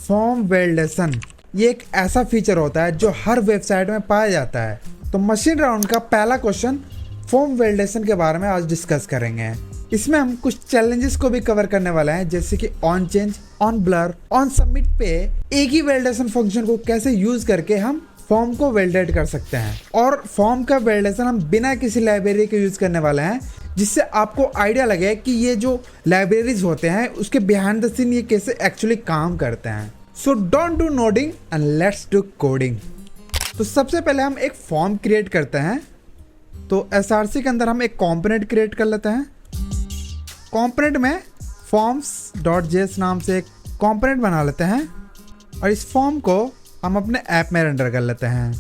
Form validation ये एक ऐसा फीचर होता है जो हर वेबसाइट में पाया जाता है। तो मशीन राउंड का पहला क्वेश्चन फॉर्म वैलिडेशन के बारे में आज डिस्कस करेंगे। इसमें हम कुछ चैलेंजेस को भी कवर करने वाले हैं, जैसे कि on change, on blur, on submit पे एक ही वैलिडेशन फंक्शन को कैसे यूज करके हम फॉर्म को वैलिडेट कर सकते हैं। और फॉर्म का वैलिडेशन हम बिना किसी लाइब्रेरी के यूज करने वाले हैं, जिससे आपको आइडिया लगे कि ये जो लाइब्रेरीज होते हैं उसके बिहाइंड द सीन ये कैसे एक्चुअली काम करते हैं। So don't do nodding and let's do coding. तो सबसे पहले हम एक फॉर्म क्रिएट करते हैं। तो एसआरसी के अंदर हम एक कंपोनेंट क्रिएट कर लेते हैं। कंपोनेंट में forms.js नाम से एक कंपोनेंट बना लेते हैं और इस फॉर्म को हम अपने ऐप में रेंडर कर लेते हैं।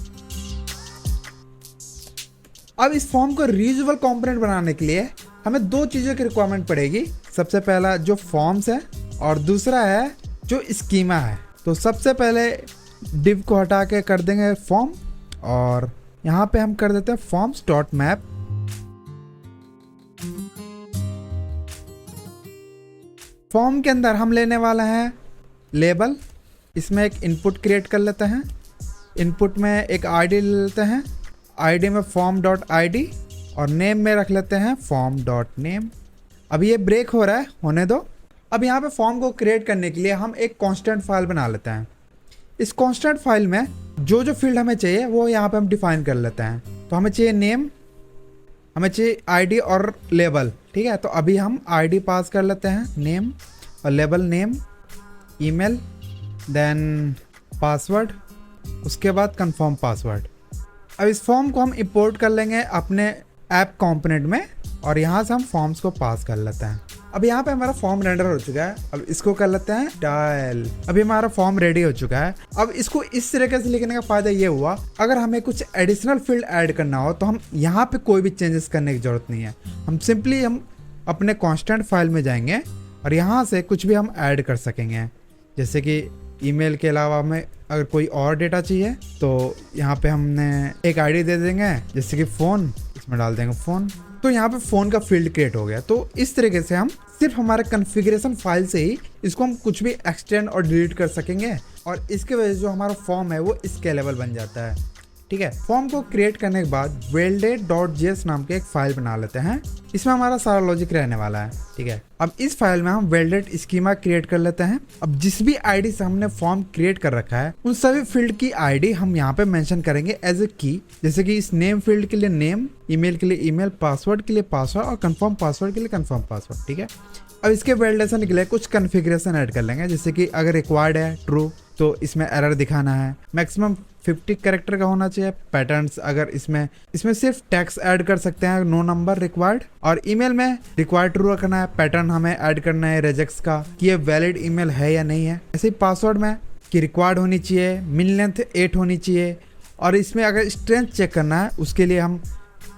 अब इस फॉर्म को रीयूजेबल कंपोनेंट बनाने के लिए हमें दो चीज़ों की रिक्वायरमेंट पड़ेगी। सबसे पहला जो फॉर्म्स है और दूसरा है जो स्कीमा है। तो सबसे पहले डिव को हटा के कर देंगे फॉर्म और यहाँ पे हम कर देते हैं forms.map। फॉर्म के अंदर हम लेने वाले हैं लेबल। इसमें एक इनपुट क्रिएट कर लेते हैं। इनपुट में एक आईडी ले लेते हैं। आईडी में form.id और नेम में रख लेते हैं form.name। अब ये ब्रेक हो रहा है, होने दो। अब यहाँ पे फॉर्म को क्रिएट करने के लिए हम एक कांस्टेंट फाइल बना लेते हैं। इस कांस्टेंट फाइल में जो जो फील्ड हमें चाहिए वो यहाँ पे हम डिफाइन कर लेते हैं। तो हमें चाहिए नेम, हमें चाहिए आईडी और लेबल, ठीक है। तो अभी हम आईडी पास कर लेते हैं, नेम, और label name, email, then password, उसके बाद कंफर्म पासवर्ड। अब इस फॉर्म को हम इंपोर्ट कर लेंगे अपने ऐप कंपोनेंट में और यहाँ से हम फॉर्म्स को पास कर लेते हैं। अब यहाँ पे हमारा फॉर्म रेंडर हो चुका है। अब इसको कर लेते हैं डायल। अभी हमारा फॉर्म रेडी हो चुका है। अब इसको इस तरीके से लिखने का फायदा ये हुआ, अगर हमें कुछ एडिशनल फील्ड ऐड करना हो तो हम यहाँ पे कोई भी चेंजेस करने की जरूरत नहीं है। हम सिंपली हम अपने कांस्टेंट फाइल में जाएंगे और यहाँ से कुछ भी हम ऐड कर सकेंगे। जैसे कि ईमेल के अलावा हमें अगर कोई और डेटा चाहिए तो यहाँ पे हमने एक आईडी दे देंगे, जैसे कि फ़ोन, इसमें डाल देंगे फ़ोन। तो यहाँ पे फ़ोन का फील्ड क्रिएट हो गया। तो इस तरीके से हम सिर्फ हमारे कॉन्फ़िगरेशन फाइल से ही इसको हम कुछ भी एक्सटेंड और डिलीट कर सकेंगे और इसके वजह से जो हमारा फॉर्म है वो स्केलेबल बन जाता है, ठीक है। फॉर्म को क्रिएट करने के बाद validate.js नाम के एक फाइल बना लेते हैं। इसमें हमारा सारा लॉजिक रहने वाला है, ठीक है। अब इस फाइल में हम validate स्कीमा क्रिएट कर लेते हैं। अब जिस भी आईडी से हमने फॉर्म क्रिएट कर रखा है उन सभी फील्ड की आईडी हम यहाँ पे मेंशन करेंगे एज ए की। जैसे कि इस नेम फील्ड के लिए नेम, ईमेल के लिए ईमेल, पासवर्ड के लिए पासवर्ड और कंफर्म पासवर्ड के लिए कंफर्म पासवर्ड, ठीक है। अब इसके वैलिडेशन के लिए कुछ कॉन्फ़िगरेशन ऐड कर लेंगे, जैसे कि अगर रिक्वायर्ड है ट्रू तो इसमें एरर दिखाना है, मैक्सिमम 50 कैरेक्टर का होना चाहिए। पैटर्न्स अगर इसमें सिर्फ टेक्स्ट ऐड कर सकते हैं, नो नंबर रिक्वायर्ड। और ईमेल में रिक्वायर्ड ट्रू रखना है। पैटर्न हमें ऐड करना है रेजेक्स का कि ये वैलिड ईमेल है या नहीं है। ऐसे ही पासवर्ड में कि रिक्वायर्ड होनी चाहिए, मिन लेंथ 8 होनी चाहिए। और इसमें अगर स्ट्रेंथ चेक करना है उसके लिए हम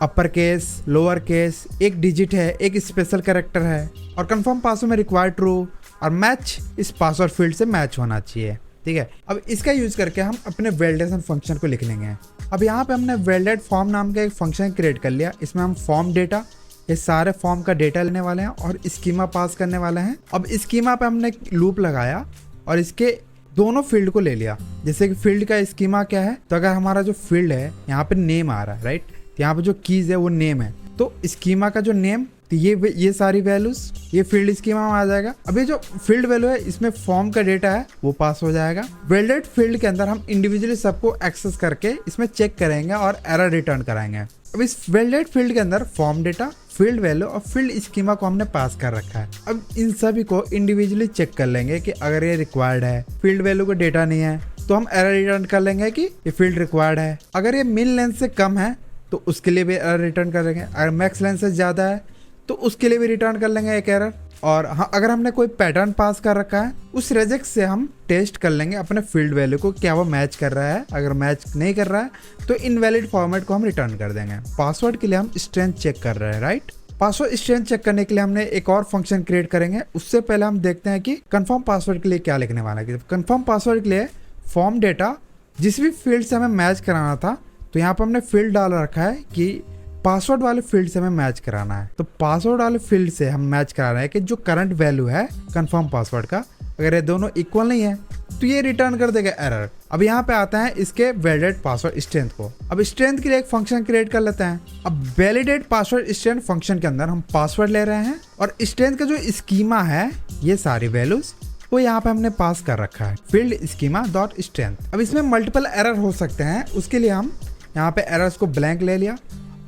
अपर केस, लोअर केस, एक डिजिट है, एक स्पेशल कैरेक्टर है। और कंफर्म पासवर्ड में रिक्वायर्ड ट्रू और मैच इस पासवर्ड फील्ड से मैच होना चाहिए, ठीक है। अब इसका यूज करके हम अपने वैलिडेशन फंक्शन को लिख लेंगे। अब यहाँ पे हमने वैलिडेट फॉर्म नाम का एक फंक्शन क्रिएट कर लिया। इसमें हम फॉर्म डेटा, ये सारे फॉर्म का डेटा लेने वाले हैं और स्कीमा पास करने वाले हैं। अब स्कीमा पे हमने लूप लगाया और इसके दोनों फील्ड को ले लिया। जैसे कि फील्ड का स्कीमा क्या है, तो अगर हमारा जो फील्ड है यहाँ पे नेम आ रहा है, राइट, तो यहाँ पे जो कीज है वो नेम है। तो स्कीमा का जो नेम, तो ये सारी वैल्यूज ये फील्ड स्कीमा में आ जाएगा। अभी जो फील्ड वैल्यू है इसमें फॉर्म का डेटा है वो पास हो जाएगा। वैलिडेट फील्ड के अंदर हम इंडिविजुअली सबको एक्सेस करके इसमें चेक करेंगे और एरर रिटर्न कराएंगे। अब इस वैलिडेट फील्ड के अंदर फॉर्म डेटा, फील्ड वैल्यू और फील्ड स्कीमा को हमने पास कर रखा है। अब इन सभी को इंडिविजुअली चेक कर लेंगे कि अगर ये रिक्वायर्ड है, फील्ड वैल्यू को डेटा नहीं है तो हम एरर रिटर्न कर लेंगे कि ये फील्ड रिक्वायर्ड है। अगर ये मिन लेंथ से कम है तो उसके लिए भी एरर रिटर्न करेंगे। अगर मैक्स लेंथ से ज़्यादा है तो उसके लिए भी रिटर्न कर लेंगे एक एरर। और हाँ, अगर हमने कोई पैटर्न पास कर रखा है उस रेजेक्ट से हम टेस्ट कर लेंगे अपने फील्ड वैल्यू को, क्या वो मैच कर रहा है। अगर मैच नहीं कर रहा है तो इनवैलिड फॉर्मेट को हम रिटर्न कर देंगे। पासवर्ड के लिए हम स्ट्रेंथ चेक कर रहे हैं, राइट। पासवर्ड स्ट्रेंथ चेक करने के लिए हमने एक और फंक्शन क्रिएट करेंगे। उससे पहले हम देखते हैं कि कंफर्म पासवर्ड के लिए क्या लिखने वाला है। कंफर्म पासवर्ड के लिए फॉर्म डेटा जिस भी फील्ड से हमें मैच कराना था, तो यहाँ पर हमने फील्ड डाल रखा है कि पासवर्ड वाले फील्ड से हमें मैच कराना है। तो पासवर्ड वाले फील्ड से हम मैच करा रहे हैं कि जो करंट वैल्यू है कंफर्म पासवर्ड का, अगर ये दोनों इक्वल नहीं है तो ये रिटर्न कर देगा एरर। अब यहाँ पे आता है इसके वैलिडेट पासवर्ड स्ट्रेंथ को। अब स्ट्रेंथ के लिए एक फंक्शन क्रिएट कर लेते हैं। अब वैलिडेट पासवर्ड स्ट्रेंथ फंक्शन के अंदर हम पासवर्ड ले रहे हैं और स्ट्रेंथ का जो स्कीमा है ये सारी वैल्यूज वो यहाँ पे हमने पास कर रखा है फील्ड स्कीमा डॉट स्ट्रेंथ। अब इसमें मल्टीपल एरर हो सकते हैं, उसके लिए हम यहाँ पे एरर्स को ब्लैंक ले लिया।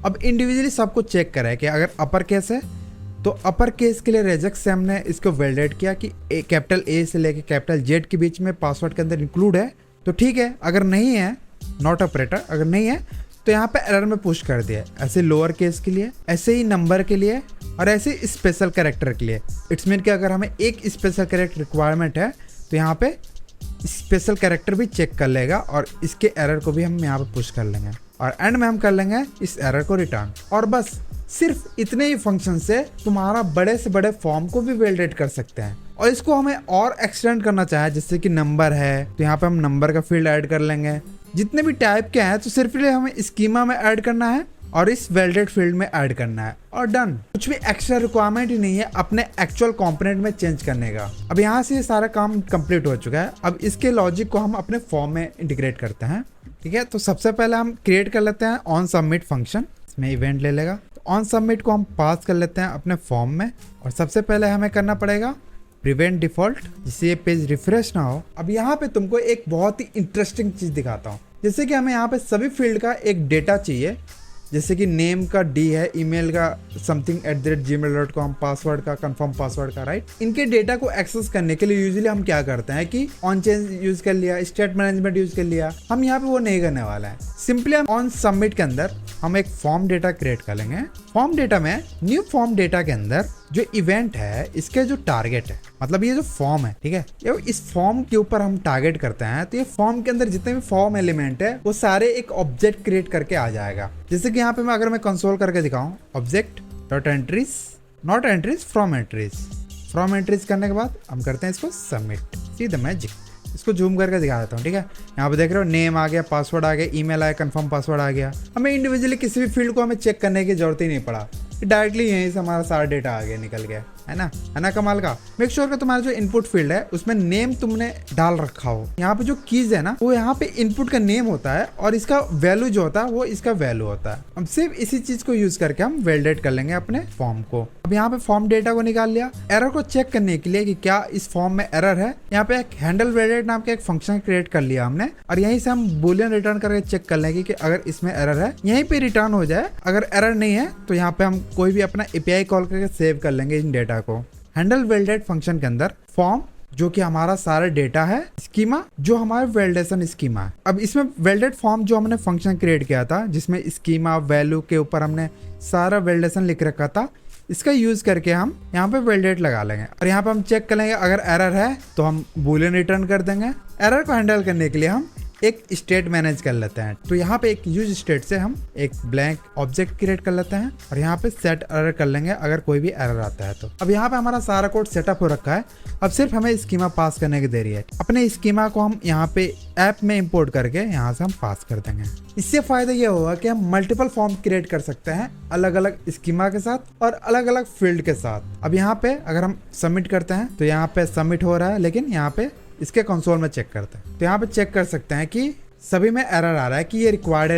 अब इंडिविजुअली सबको चेक करें कि अगर अपर केस है तो अपर केस के लिए रेजेक्ट से हमने इसको वैलिडेट किया कि कैपिटल ए से लेके कैपिटल जेड के बीच में पासवर्ड के अंदर इंक्लूड है तो ठीक है, अगर नहीं है नॉट ऑपरेटर, अगर नहीं है तो यहाँ पे एरर में पुश कर दिया। ऐसे लोअर केस के लिए, ऐसे ही नंबर के लिए और ऐसे स्पेशल कैरेक्टर के लिए। इट्स मीन कि अगर हमें एक स्पेशल कैरेक्टर रिक्वायरमेंट है तो यहाँ पे स्पेशल कैरेक्टर भी चेक कर लेगा और इसके एरर को भी हम यहाँ पे पुश कर लेंगे और एंड में हम कर लेंगे इस एरर को रिटर्न। और बस सिर्फ इतने ही फंक्शन से तुम्हारा बड़े से बड़े फॉर्म को भी वैलिडेट कर सकते हैं। और इसको हमें और एक्सटेंड करना चाहे, जैसे कि नंबर है तो यहाँ पे हम नंबर का फील्ड ऐड कर लेंगे। जितने भी टाइप के हैं तो सिर्फ हमें स्कीमा में ऐड करना है और इस वैलिडेट फील्ड में ऐड करना है और डन। कुछ भी एक्स्ट्रा रिक्वायरमेंट ही नहीं है अपने एक्चुअल कंपोनेंट में चेंज करने का। अब यहाँ से ये सारा काम कंप्लीट हो चुका है। अब इसके लॉजिक को हम अपने फॉर्म में इंटीग्रेट करते हैं। ठीक है, तो सबसे पहले हम क्रिएट कर लेते हैं ऑन सबमिट फंक्शन, इसमें इवेंट ले लेगा। तो ऑन सबमिट को हम पास कर लेते हैं अपने फॉर्म में और सबसे पहले हमें करना पड़ेगा प्रिवेंट डिफॉल्ट, जिससे ये पेज रिफ्रेश ना हो। अब यहाँ पे तुमको एक बहुत ही इंटरेस्टिंग चीज दिखाता हूँ। जैसे कि हमें यहाँ पे सभी फील्ड का एक डेटा चाहिए, जैसे कि नेम का डी है, ईमेल का something@gmail.com, पासवर्ड का कंफर्म पासवर्ड का, राइट। इनके डेटा को एक्सेस करने के लिए यूजुअली हम क्या करते हैं कि ऑन चेंज यूज कर लिया, स्टेट मैनेजमेंट यूज कर लिया। हम यहाँ पे वो नहीं करने वाला है। सिंपली हम ऑन सबमिट के अंदर हम एक फॉर्म डेटा क्रिएट कर लेंगे। फॉर्म डेटा में न्यू फॉर्म डेटा के अंदर जो इवेंट है इसके जो टारगेट है, मतलब ये जो फॉर्म है, ठीक है, ये इस फॉर्म के ऊपर हम टारगेट करते हैं तो ये फॉर्म के अंदर जितने भी फॉर्म एलिमेंट है वो सारे एक ऑब्जेक्ट क्रिएट करके आ जाएगा। जैसे कि यहाँ पे अगर मैं कंसोल करके दिखाऊं, object dot entries, not entries, from entries. From entries करने के बाद हम करते हैं इसको सबमिट। See the magic. इसको जूम करके दिखा देता हूँ। ठीक है, यहाँ पे देख रहे हो नेम आ गया, पासवर्ड आ गया, ईमेल आया, कंफर्म पासवर्ड आ गया। हमें इंडिविजुअली किसी भी फील्ड को हमें चेक करने की जरूरत ही नहीं पड़ा, डायरेक्टली यहीं से हमारा सारा डेटा आ गया, निकल गया, है ना कमाल का। मेक श्योर कि तुम्हारा जो इनपुट फील्ड है उसमें नेम तुमने डाल रखा हो। यहाँ पे जो कीज है ना वो यहाँ पे इनपुट का नेम होता है और इसका वैल्यू जो होता है वो इसका वैल्यू होता है। अब सिर्फ इसी चीज को यूज करके हम वैलिडेट कर लेंगे अपने फॉर्म को। अब यहाँ पे फॉर्म डेटा को निकाल लिया। एरर को चेक करने के लिए कि क्या इस फॉर्म में एरर है, यहाँ पे एक हैंडल वैलिडेट नाम का एक फंक्शन क्रिएट कर लिया हमने और यहीं से हम बूलियन रिटर्न करके चेक कर लेंगे कि अगर इसमें एरर है यहीं पे रिटर्न हो जाए। अगर एरर नहीं है तो यहाँ पे हम कोई भी अपना एपीआई कॉल करके सेव कर लेंगे इन डेटा को। हैंडल वैलिडेट फंक्शन के अंदर फॉर्म जो कि हमारा सारा डेटा है, स्कीमा जो हमारा वैलिडेशन स्कीमा है। अब इसमें वैलिडेट फॉर्म जो हमने फंक्शन क्रिएट किया था जिसमें स्कीमा वैल्यू के ऊपर हमने सारा वैलिडेशन लिख रखा था, इसका यूज करके हम यहाँ पे वैलिडेट लगा लेंगे और यहाँ पे हम चेक कर लेंगे। अगर एरर है तो हम बूलियन रिटर्न कर देंगे। एरर को हैंडल करने के लिए हम एक स्टेट मैनेज कर लेते हैं। तो यहाँ पे एक यूज स्टेट से हम एक ब्लैंक ऑब्जेक्ट क्रिएट कर लेते हैं और यहाँ पे सेट एरर कर लेंगे अगर कोई भी एरर आता है तो। अब यहाँ पे हमारा सारा कोड सेटअप हो रखा है। अब सिर्फ हमें स्कीमा पास करने की देरी है। अपने स्कीमा को हम यहाँ पे ऐप में इंपोर्ट करके यहाँ से हम पास कर देंगे। इससे फायदा ये होगा कि हम मल्टीपल फॉर्म क्रिएट कर सकते हैं अलग अलग स्कीमा के साथ और अलग अलग फील्ड के साथ। अब यहाँ पे अगर हम सबमिट करते हैं तो यहाँ पे सबमिट हो रहा है, लेकिन यहाँ पे इसके कंसोल में चेक करते हैं तो यहाँ पे चेक कर सकते हैं कि सभी में एरर आ रहा है कि ये रिक्वायर्ड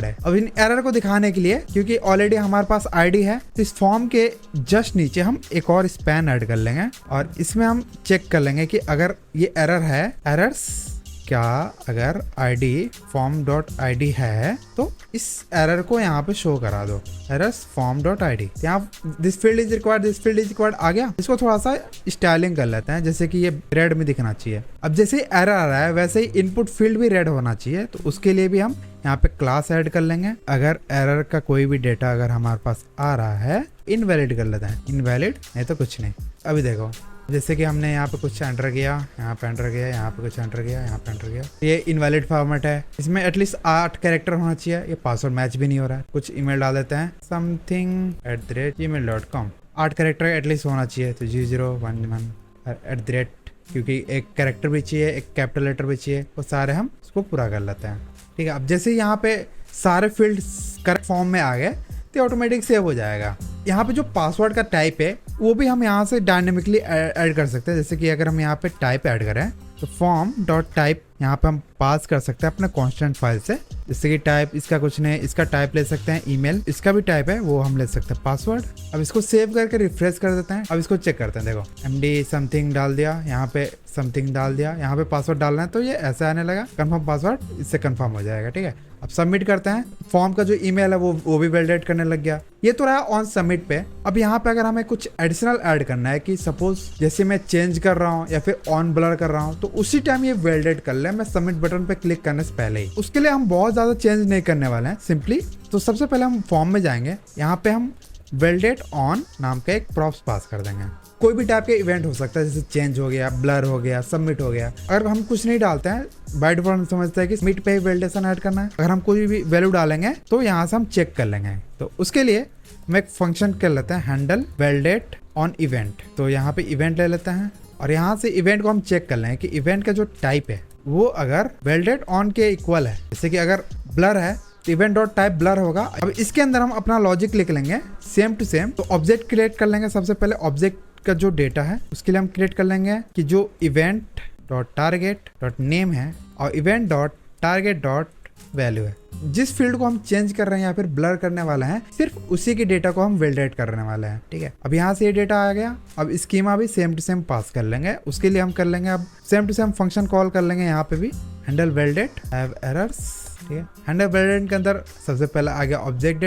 है। अब इन एरर को दिखाने के लिए, क्योंकि ऑलरेडी हमारे पास आईडी है, तो इस फॉर्म के जस्ट नीचे हम एक और स्पैन ऐड कर लेंगे और इसमें हम चेक कर लेंगे कि अगर ये एरर है, एरर्स क्या अगर id फॉर्म डॉट id है तो इस एरर को यहाँ पे शो करा दो, एरर्स फॉर्म डॉट id। यहाँ दिस फील्ड इज रिक्वायर्ड आ गया। इसको थोड़ा सा स्टाइलिंग कर लेते हैं, जैसे कि ये रेड में दिखना चाहिए। अब जैसे ही एरर आ रहा है वैसे ही इनपुट फील्ड भी रेड होना चाहिए, तो उसके लिए भी हम यहाँ पे क्लास ऐड कर लेंगे। अगर एरर का कोई भी डेटा अगर हमारे पास आ रहा है, इनवैलिड कर लेते हैं, इनवैलिड नहीं तो कुछ नहीं। अभी देखो जैसे कि हमने यहाँ पे कुछ एंटर किया, यहाँ पे एंटर किया, यहाँ पे कुछ एंटर किया, यहाँ पे एंटर किया, ये इनवैलिड फॉर्मेट है। इसमें एटलीस्ट 8 कैरेक्टर होना चाहिए। ये पासवर्ड मैच भी नहीं हो रहा है। कुछ ईमेल डाल देते हैं, something@gmail.com। 8 कैरेक्टर एटलीस्ट होना चाहिए, तो 0011 @ क्योंकि एक कैरेक्टर भी चाहिए, एक कैपिटल लेटर भी चाहिए, वो सारे हम इसको पूरा कर लेते हैं। ठीक है, अब जैसे यहाँ पे सारे फील्ड करेक्ट फॉर्म में आ गए तो ऑटोमेटिक सेव हो जाएगा। यहाँ पे जो पासवर्ड का टाइप है वो भी हम यहाँ से डायनेमिकली ऐड कर सकते हैं। जैसे कि अगर हम यहाँ पे टाइप ऐड करें तो फॉर्म डॉट टाइप यहाँ पे हम पास कर सकते हैं अपने कांस्टेंट फाइल से, जैसे कि टाइप इसका कुछ नहीं, इसका टाइप ले सकते हैं ईमेल, इसका भी टाइप है वो हम ले सकते हैं पासवर्ड। अब इसको सेव करके रिफ्रेश कर देते हैं। अब इसको चेक करते हैं, देखो MD समथिंग डाल दिया, यहाँ पे समथिंग डाल दिया, यहाँ पे पासवर्ड डालना है तो ये ऐसा आने लगा, कंफर्म पासवर्ड, इससे कंफर्म हो जाएगा। ठीक है, अब सबमिट करते हैं। फॉर्म का जो ईमेल है वो भी वैलिडेट करने लग गया। ये तो रहा ऑन सबमिट पे। अब यहाँ पे अगर हमें कुछ एडिशनल ऐड करना है कि सपोज जैसे मैं चेंज कर रहा हूँ या फिर ऑन ब्लर कर रहा हूँ तो उसी टाइम ये वैलिडेट कर ले मैं सबमिट बटन पे क्लिक करने से पहले ही। उसके लिए हम बहुत ज्यादा चेंज नहीं करने वाले हैं सिंपली। तो सबसे पहले हम फॉर्म में जाएंगे, यहाँ पे हम वैलिडेट ऑन नाम का एक प्रॉप्स पास कर देंगे। कोई भी टाइप के इवेंट हो सकता है, जैसे चेंज हो गया, ब्लर हो गया, सबमिट हो गया। अगर हम कुछ नहीं डालते हैं बाय डिफॉल्ट हम समझते हैं कि सबमिट पे ही वैलिडेशन ऐड करना है। अगर हम कोई भी वैल्यू डालेंगे तो यहाँ से हम चेक कर लेंगे। तो उसके लिए हम एक फंक्शन कर लेते हैं हैंडल वैलिडेट ऑन इवेंट। तो यहाँ पे इवेंट ले लेते हैं और यहाँ से इवेंट को हम चेक कर लेंगे कि इवेंट का जो टाइप है वो अगर वैलिडेट ऑन के इक्वल है, जैसे कि अगर ब्लर है तो इवेंट डॉट टाइप ब्लर होगा। अब इसके अंदर हम अपना लॉजिक लिख लेंगे सेम टू सेम। तो ऑब्जेक्ट क्रिएट कर लेंगे। सबसे पहले ऑब्जेक्ट का जो डेटा है उसके लिए हम क्रिएट कर लेंगे कि जो event dot target dot name है और event dot target dot value है। जिस फील्ड को हम चेंज कर रहे हैं या फिर ब्लर करने वाले हैं सिर्फ उसी के डेटा को हम वैलिडेट करने वाले हैं। ठीक है, अब यहाँ से ये डेटा आ गया। अब स्कीमा भी सेम टू सेम पास कर लेंगे। उसके लिए हम कर लेंगे अब same to same function call कर लेंगे यहाँ पे भी हैंडल वैलिडेट हैव एरर्स। ठीक है, हैंडल वैलिडेट के अंदर सबसे पहले आ गया ऑब्जेक्ट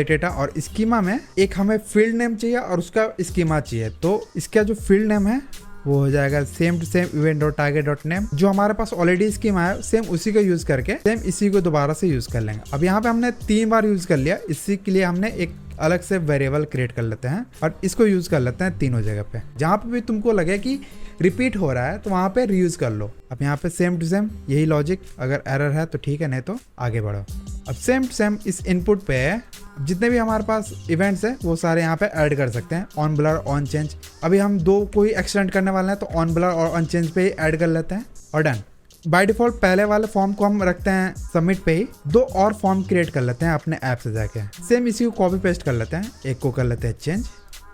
डेटा और स्कीमा में एक हमें फील्ड नेम चाहिए और उसका स्कीमा चाहिए। तो इसका जो फील्ड नेम है वो हो जाएगा same to same event dot target dot name. जो हमारे पास ऑलरेडी स्कीमा है सेम उसी को यूज करके सेम इसी को दोबारा से यूज कर लेंगे। अब यहाँ पे हमने 3 बार यूज कर लिया, इसी के लिए हमने एक अलग से वेरिएबल क्रिएट कर लेते हैं और इसको यूज कर लेते हैं तीनों जगह पे। जहाँ पे भी तुमको लगे कि रिपीट हो रहा है तो वहाँ पे रीयूज कर लो। अब यहाँ पे सेम टू सेम यही लॉजिक, अगर एरर है तो ठीक है, नहीं तो आगे बढ़ो। अब सेम टू सेम इस इनपुट पे जितने भी हमारे पास इवेंट्स है वो सारे यहाँ पे ऐड कर सकते हैं, ऑन ब्लर ऑन चेंज। अभी हम 2 कोई एक्सटेंड करने वाले हैं तो ऑन ब्लर और ऑन चेंज पे ही ऐड कर लेते हैं और डन। बाय डिफॉल्ट पहले वाले फॉर्म को हम रखते हैं सबमिट पे ही। 2 और फॉर्म क्रिएट कर लेते हैं अपने ऐप से जाके। सेम इसी को कॉपी पेस्ट कर लेते हैं। एक को कर लेते हैं चेंज,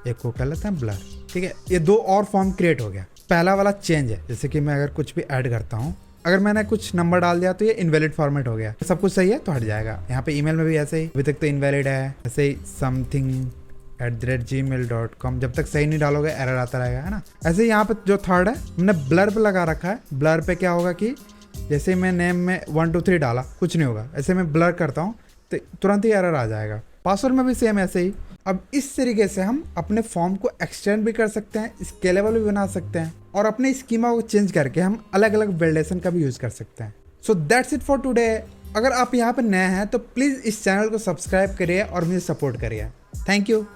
एक को कर लेते हैं ब्लर। ठीक है, ये 2 और फॉर्म क्रिएट हो गया। पहला वाला चेंज है, जैसे कि मैं अगर कुछ भी ऐड करता हूँ, अगर मैंने कुछ नंबर डाल दिया तो ये इनवैलिड फॉर्मेट हो गया। सब कुछ सही है तो हट जाएगा। यहाँ पे ईमेल में भी ऐसे ही, अभी तक तो इनवैलिड है, ऐसे ही something@gmail.com, जब तक सही नहीं डालोगे एरर आता रहेगा, है ना। ऐसे ही यहाँ पे जो थर्ड है हमने ब्लर पे लगा रखा है। ब्लर पे क्या होगा कि जैसे मैं नेम में 1 2 3 डाला कुछ नहीं होगा, ऐसे मैं ब्लर करता हूँ तो तुरंत ही एरर आ जाएगा। पासवर्ड में भी सेम ऐसे ही। अब इस तरीके से हम अपने फॉर्म को एक्सटेंड भी कर सकते हैं, स्केलेबल भी बना सकते हैं और अपने स्कीमा को चेंज करके हम अलग अलग वैलिडेशन का भी यूज कर सकते हैं। So that's it for today. अगर आप यहाँ पे नए हैं तो प्लीज इस चैनल को सब्सक्राइब करिए और मुझे सपोर्ट करिए। Thank you.